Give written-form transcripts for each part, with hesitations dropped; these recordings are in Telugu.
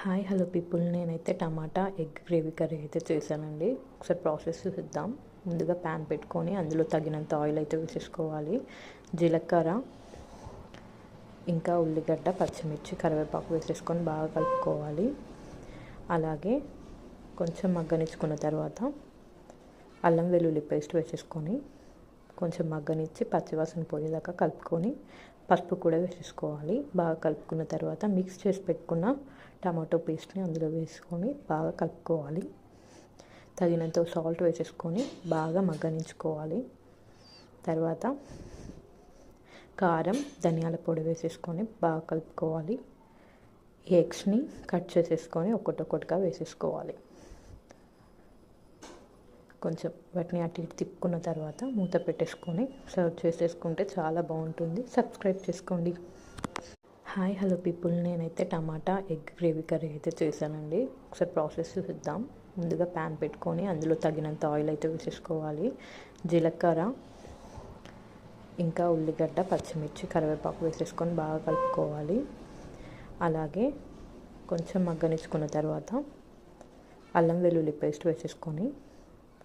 హాయ్ హలో పీపుల్, నేనైతే టమాటా ఎగ్ గ్రేవీ కర్రీ అయితే చేశానండి. ఒకసారి ప్రాసెస్ చూద్దాం. ముందుగా ప్యాన్ పెట్టుకొని అందులో తగినంత ఆయిల్ అయితే వేసేసుకోవాలి. జీలకర్ర, ఇంకా ఉల్లిగడ్డ, పచ్చిమిర్చి, కరివేపాకు వేసేసుకొని బాగా కలుపుకోవాలి. అలాగే కొంచెం మగ్గనిచ్చుకున్న తర్వాత అల్లం వెల్లుల్లి పేస్ట్ వేసేసుకొని కొంచెం మగ్గనిచ్చి పచ్చివాసన పోయేదాకా కలుపుకొని పసుపు కూడా వేసేసుకోవాలి. బాగా కలుపుకున్న తర్వాత మిక్స్ చేసి పెట్టుకున్న టమాటో పేస్ట్ని అందులో వేసుకొని బాగా కలుపుకోవాలి. తగినంత సాల్ట్ వేసేసుకొని బాగా మగ్గనించుకోవాలి. తర్వాత కారం, ధనియాల పొడి వేసేసుకొని బాగా కలుపుకోవాలి. ఎగ్స్ని కట్ చేసేసుకొని ఒక్కొక్కటిగా వేసేసుకోవాలి. కొంచెం వాటిని అటు ఇటు తిప్పుకున్న తర్వాత మూత పెట్టేసుకొని సర్వ్ చేసేసుకుంటే చాలా బాగుంటుంది. సబ్స్క్రైబ్ చేసుకోండి. హాయ్ హలో పీపుల్, నేనైతే టమాటా ఎగ్ గ్రేవీ కర్రీ అయితే చేశానండి. ఒకసారి ప్రాసెస్ చూద్దాం. ముందుగా ప్యాన్ పెట్టుకొని అందులో తగినంత ఆయిల్ అయితే వేసేసుకోవాలి. జీలకర్ర, ఇంకా ఉల్లిగడ్డ, పచ్చిమిర్చి, కరివేపాకు వేసేసుకొని బాగా కలుపుకోవాలి. అలాగే కొంచెం మగ్గనిచ్చుకున్న తర్వాత అల్లం వెల్లుల్లి పేస్ట్ వేసేసుకొని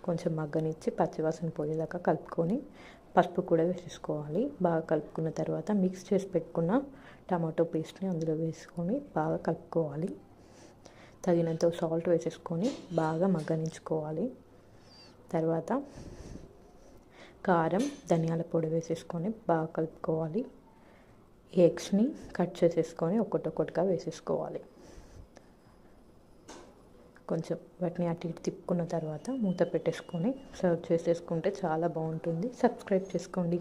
కొంచెం మగ్గనిచ్చి పచ్చివాసన పోయేదాకా కలుపుకొని పసుపు కూడా వేసేసుకోవాలి. బాగా కలుపుకున్న తర్వాత మిక్స్ చేసి పెట్టుకున్న టమాటో పేస్ట్ని అందులో వేసుకొని బాగా కలుపుకోవాలి. తగినంత సాల్ట్ వేసేసుకొని బాగా మగ్గనించుకోవాలి. తర్వాత కారం, ధనియాల పొడి వేసేసుకొని బాగా కలుపుకోవాలి. ఎగ్స్ని కట్ చేసేసుకొని ఒక్కొక్కటిగా వేసేసుకోవాలి. కొంచెం వాటిని అటు ఇటు తిప్పుకున్న తర్వాత మూత పెట్టేసుకొని సర్వ్ చేసేసుకుంటే చాలా బాగుంటుంది. సబ్స్క్రైబ్ చేసుకోండి.